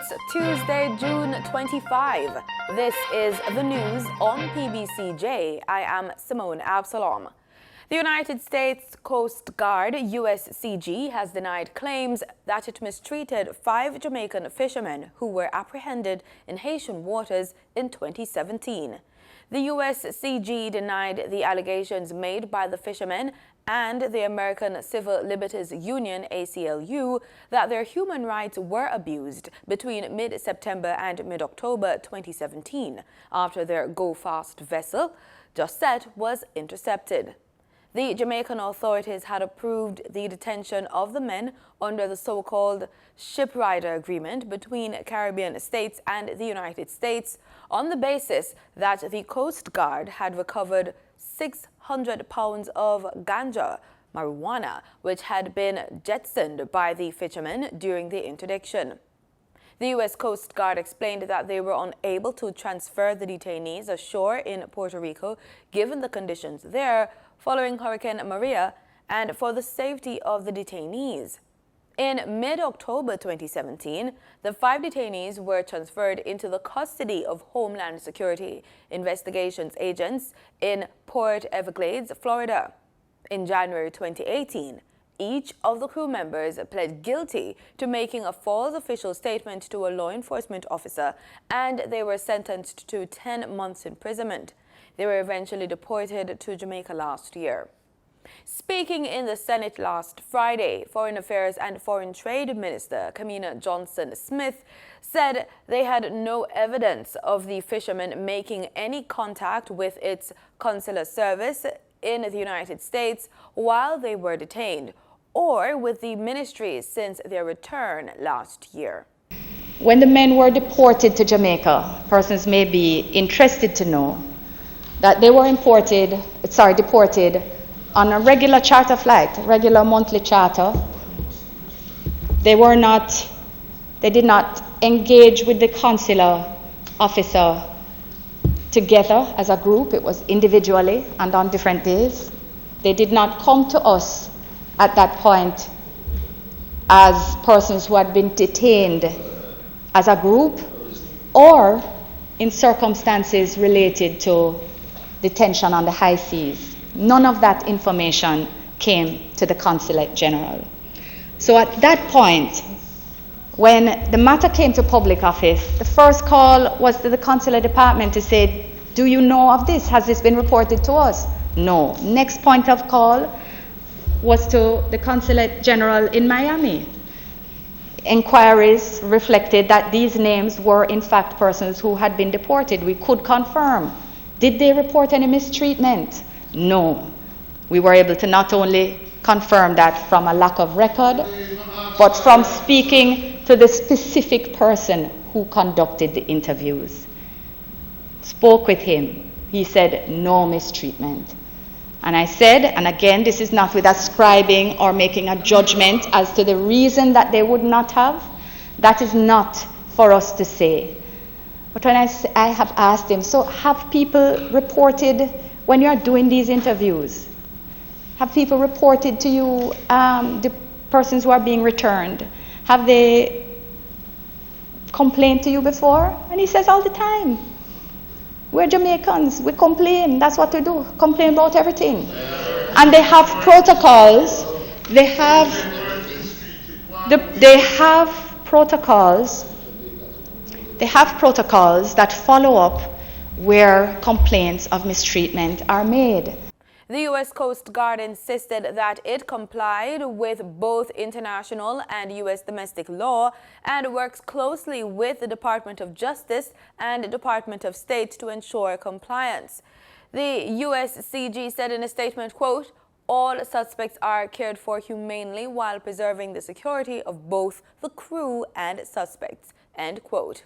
It's Tuesday, June 25. This is the news on PBCJ. I am Simone Absalom. The United States Coast Guard, USCG, has denied claims that it mistreated 5 Jamaican fishermen who were apprehended in Haitian waters in 2017. The USCG denied the allegations made by the fishermen and the American Civil Liberties Union, ACLU, that their human rights were abused between mid-September and mid-October 2017 after their Go-Fast vessel, Jusset, was intercepted. The Jamaican authorities had approved the detention of the men under the so-called Shipwrighter Agreement between Caribbean states and the United States on the basis that the Coast Guard had recovered 600 pounds of ganja, marijuana, which had been jettisoned by the fishermen during the interdiction. The U.S. Coast Guard explained that they were unable to transfer the detainees ashore in Puerto Rico given the conditions there following Hurricane Maria and for the safety of the detainees. In mid-October 2017, the 5 detainees were transferred into the custody of Homeland Security investigations agents in Port Everglades, Florida. In January 2018, each of the crew members pled guilty to making a false official statement to a law enforcement officer, and they were sentenced to 10 months imprisonment. They were eventually deported to Jamaica last year. Speaking in the Senate last Friday, Foreign Affairs and Foreign Trade Minister Kamina Johnson-Smith said they had no evidence of the fishermen making any contact with its consular service in the United States while they were detained, or with the ministry since their return last year. When the men were deported to Jamaica, persons may be interested to know that they were deported on a regular charter flight, regular monthly charter. They did not engage with the consular officer together as a group. It was individually and on different days. They did not come to us at that point as persons who had been detained as a group or in circumstances related to detention on the high seas. None of that information came to the Consulate General. So at that point, when the matter came to public office, the first call was to the Consular Department to say, do you know of this? Has this been reported to us? No. Next point of call was to the Consulate General in Miami. Inquiries reflected that these names were in fact persons who had been deported. We could confirm. Did they report any mistreatment? No. We were able to not only confirm that from a lack of record, but from speaking to the specific person who conducted the interviews. Spoke with him. He said no mistreatment. And I said, and again, this is not with ascribing or making a judgment as to the reason that they would not have. That is not for us to say. But when I have asked him, so have people reported when you are doing these interviews? Have people reported to you the persons who are being returned? Have they complained to you before? And he says all the time. We're Jamaicans, we complain, that's what we do, complain about everything. And they have protocols, they have protocols that follow up where complaints of mistreatment are made. The U.S. Coast Guard insisted that it complied with both international and U.S. domestic law and works closely with the Department of Justice and Department of State to ensure compliance. The USCG said in a statement, quote, all suspects are cared for humanely while preserving the security of both the crew and suspects, end quote.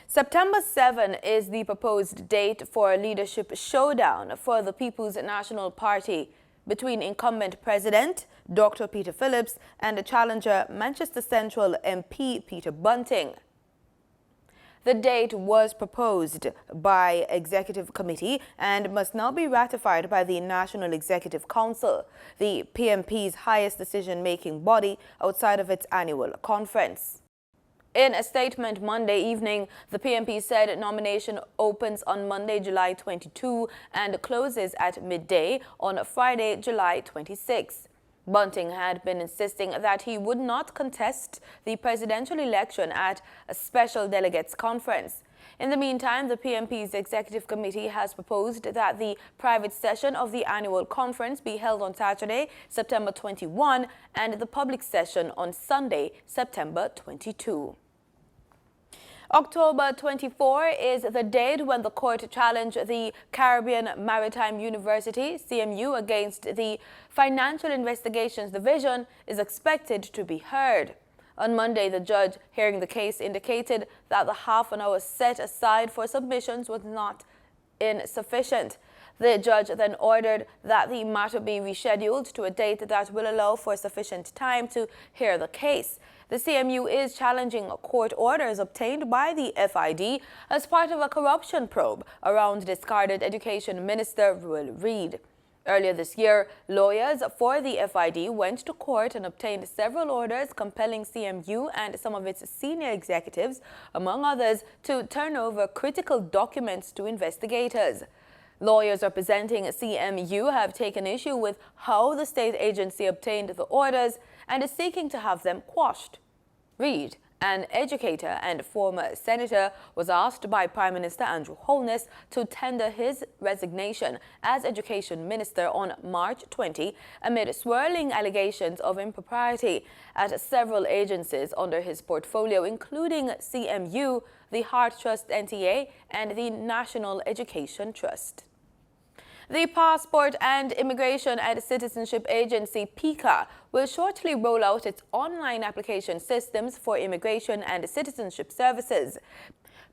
September 7 is the proposed date for a leadership showdown for the People's National Party between incumbent President Dr. Peter Phillips and the challenger Manchester Central MP Peter Bunting. The date was proposed by Executive Committee and must now be ratified by the National Executive Council, the PNP's highest decision-making body outside of its annual conference. In a statement Monday evening, the PMP said nomination opens on Monday, July 22 and closes at midday on Friday, July 26. Bunting had been insisting that he would not contest the presidential election at a special delegates conference. In the meantime, the PMP's executive committee has proposed that the private session of the annual conference be held on Saturday, September 21, and the public session on Sunday, September 22. October 24 is the date when the court challenged the Caribbean Maritime University, CMU, against the Financial Investigations Division is expected to be heard. On Monday, the judge hearing the case indicated that the half an hour set aside for submissions was not insufficient. The judge then ordered that the matter be rescheduled to a date that will allow for sufficient time to hear the case. The CMU is challenging court orders obtained by the FID as part of a corruption probe around discarded Education Minister Ruel Reid. Earlier this year, lawyers for the FID went to court and obtained several orders compelling CMU and some of its senior executives, among others, to turn over critical documents to investigators. Lawyers representing CMU have taken issue with how the state agency obtained the orders and is seeking to have them quashed. Reid, an educator and former senator, was asked by Prime Minister Andrew Holness to tender his resignation as Education Minister on March 20 amid swirling allegations of impropriety at several agencies under his portfolio, including CMU, the Heart Trust NTA, and the National Education Trust. The Passport and Immigration and Citizenship Agency, PICA, will shortly roll out its online application systems for immigration and citizenship services.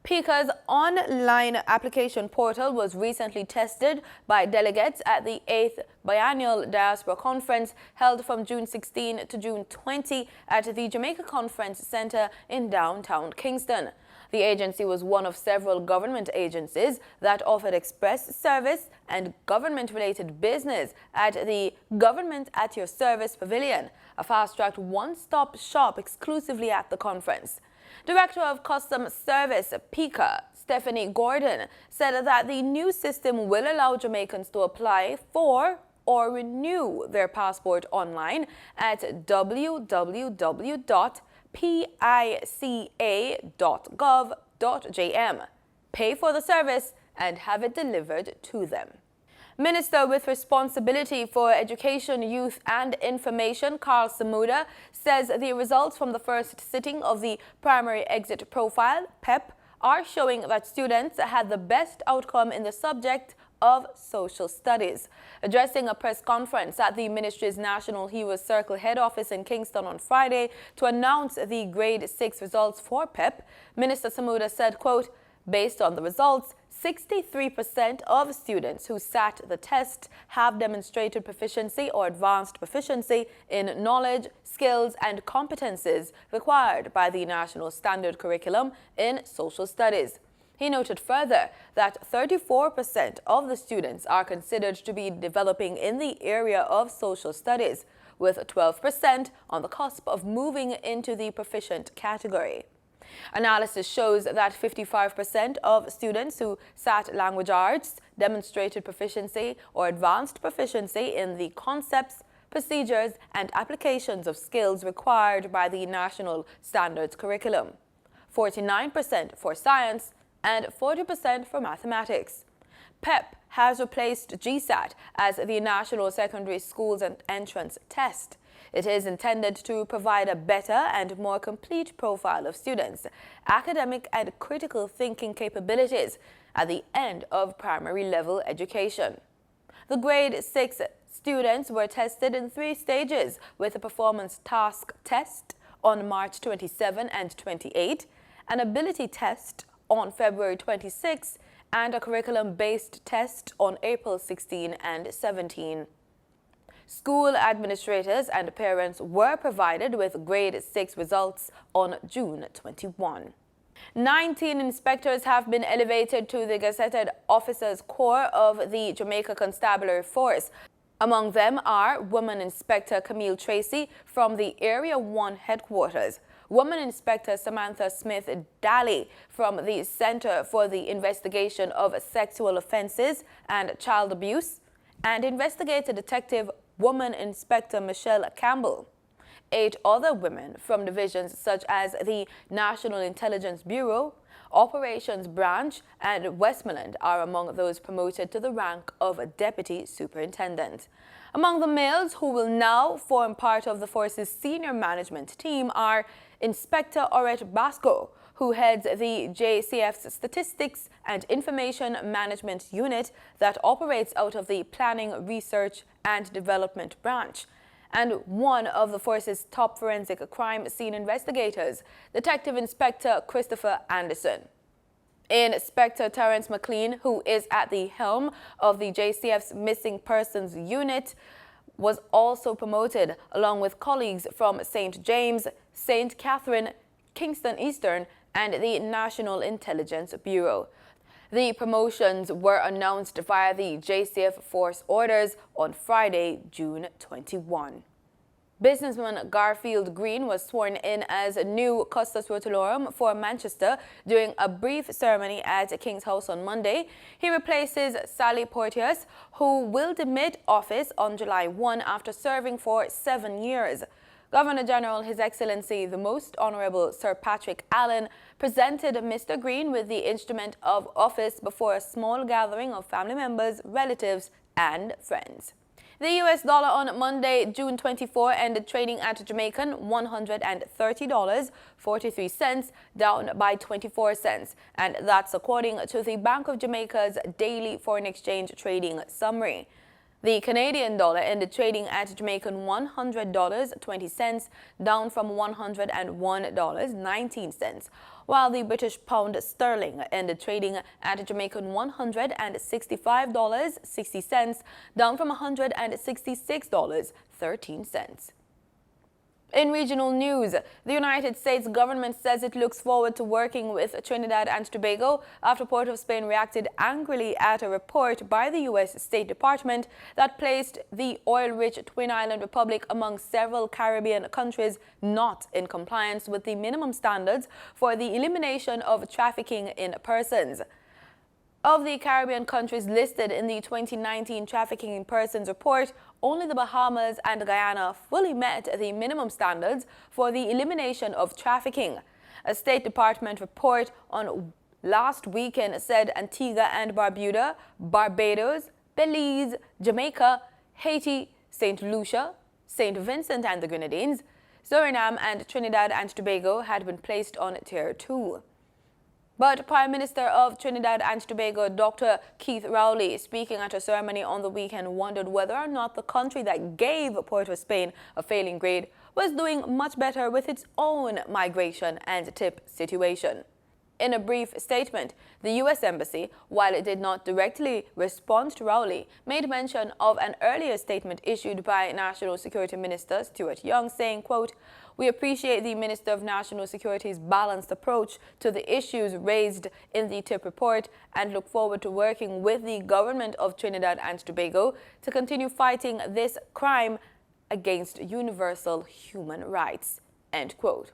PICA's online application portal was recently tested by delegates at the 8th Biennial Diaspora Conference held from June 16 to June 20 at the Jamaica Conference Center in downtown Kingston. The agency was one of several government agencies that offered express service and government-related business at the Government at Your Service Pavilion, a fast-tracked one-stop shop exclusively at the conference. Director of Customs Service, PICA, Stephanie Gordon, said that the new system will allow Jamaicans to apply for or renew their passport online at www.pbcjamaica.gov.jm, pay for the service, and have it delivered to them. Minister with responsibility for Education, Youth and Information, Carl Samuda, says the results from the first sitting of the Primary Exit Profile, PEP, are showing that students had the best outcome in the subject of social studies. Addressing a press conference at the ministry's National Heroes Circle head office in Kingston on Friday to announce the grade 6 results for PEP, Minister Samuda said, quote, "Based on the results, 63% of students who sat the test have demonstrated proficiency or advanced proficiency in knowledge, skills and competences required by the National Standard Curriculum in Social Studies." He noted further that 34% of the students are considered to be developing in the area of social studies, with 12% on the cusp of moving into the proficient category. Analysis shows that 55% of students who sat language arts demonstrated proficiency or advanced proficiency in the concepts, procedures, and applications of skills required by the National Standards Curriculum, 49% for science, and 40% for mathematics. PEP has replaced GSAT as the National Secondary Schools and Entrance Test. It is intended to provide a better and more complete profile of students' academic and critical thinking capabilities at the end of primary level education. The grade 6 students were tested in 3 stages, with a performance task test on March 27 and 28, an ability test on February 26, and a curriculum-based test on April 16 and 17. School administrators and parents were provided with grade 6 results on June 21. 19 inspectors have been elevated to the Gazetted Officers Corps of the Jamaica Constabulary Force. Among them are Woman Inspector Camille Tracy from the Area 1 headquarters, Woman Inspector Samantha Smith-Daly from the Center for the Investigation of Sexual Offenses and Child Abuse, and Investigator Detective Woman Inspector Michelle Campbell. 8 other women from divisions such as the National Intelligence Bureau, Operations Branch, and Westmoreland are among those promoted to the rank of Deputy Superintendent. Among the males who will now form part of the force's senior management team are Inspector Oret Basco, who heads the JCF's Statistics and Information Management Unit that operates out of the Planning, Research and Development Branch, and one of the force's top forensic crime scene investigators, Detective Inspector Christopher Anderson. Inspector Terrence McLean, who is at the helm of the JCF's Missing Persons Unit, was also promoted, along with colleagues from St. James, St. Catherine, Kingston Eastern, and the National Intelligence Bureau. The promotions were announced via the JCF Force orders on Friday, June 21. Businessman Garfield Green was sworn in as a new Custos Rotulorum for Manchester during a brief ceremony at King's House on Monday. He replaces Sally Porteous, who will demit office on July 1 after serving for 7 years. Governor General His Excellency the Most Honorable Sir Patrick Allen presented Mr. Green with the instrument of office before a small gathering of family members, relatives, and friends. The US dollar on Monday, June 24, ended trading at Jamaican $130.43, down by 24 cents, and that's according to the Bank of Jamaica's daily foreign exchange trading summary. The Canadian dollar ended trading at Jamaican $100.20, down from $101.19, while the British pound sterling ended trading at Jamaican $165.60, down from $166.13. In regional news, the United States government says it looks forward to working with Trinidad and Tobago after Port of Spain reacted angrily at a report by the U.S. State Department that placed the oil-rich Twin Island Republic among several Caribbean countries not in compliance with the minimum standards for the elimination of trafficking in persons. Of the Caribbean countries listed in the 2019 Trafficking in Persons report, only the Bahamas and Guyana fully met the minimum standards for the elimination of trafficking. A State Department report on last weekend said Antigua and Barbuda, Barbados, Belize, Jamaica, Haiti, St. Lucia, St. Vincent and the Grenadines, Suriname and Trinidad and Tobago had been placed on Tier 2. But Prime Minister of Trinidad and Tobago, Dr. Keith Rowley, speaking at a ceremony on the weekend, wondered whether or not the country that gave Port of Spain a failing grade was doing much better with its own migration and tip situation. In a brief statement, the U.S. Embassy, while it did not directly respond to Rowley, made mention of an earlier statement issued by National Security Minister Stuart Young, saying, quote, "We appreciate the Minister of National Security's balanced approach to the issues raised in the TIP report and look forward to working with the government of Trinidad and Tobago to continue fighting this crime against universal human rights." End quote.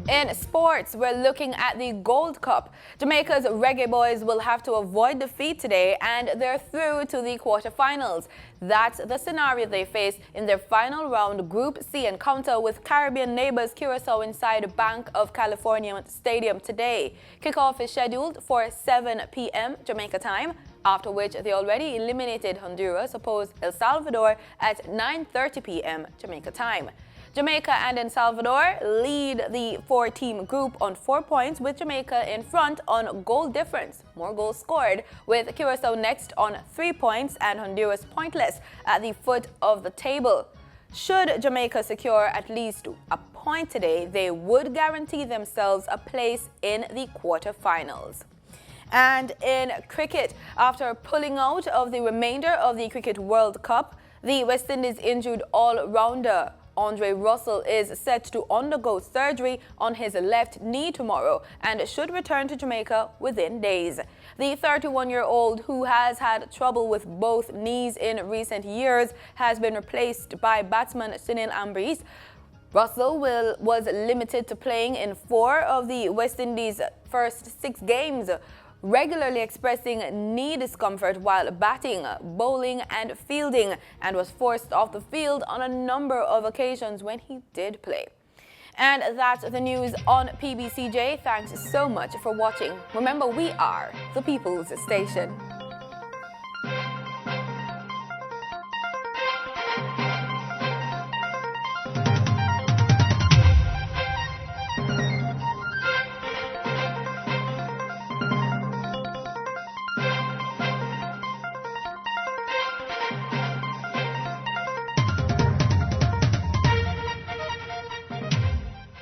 In sports, we're looking at the Gold Cup. Jamaica's Reggae Boys will have to avoid defeat today, and they're through to the quarterfinals. That's the scenario they face in their final round Group C encounter with Caribbean neighbors Curacao inside Bank of California Stadium today. Kickoff is scheduled for 7 p.m. Jamaica time, after which the already eliminated Honduras oppose El Salvador at 9:30 p.m. Jamaica time. Jamaica and El Salvador lead the 4-team group on 4 points, with Jamaica in front on goal difference, more goals scored, with Curacao next on 3 points and Honduras pointless at the foot of the table. Should Jamaica secure at least a point today, they would guarantee themselves a place in the quarterfinals. And in cricket, after pulling out of the remainder of the Cricket World Cup, the West Indies injured all-rounder Andre Russell is set to undergo surgery on his left knee tomorrow and should return to Jamaica within days. The 31-year-old, who has had trouble with both knees in recent years, has been replaced by batsman Sunil Ambrose. Russell was limited to playing in 4 of the West Indies' first 6 games, regularly expressing knee discomfort while batting, bowling and fielding, and was forced off the field on a number of occasions when he did play. And that's the news on PBCJ. Thanks so much for watching. Remember, we are the People's Station.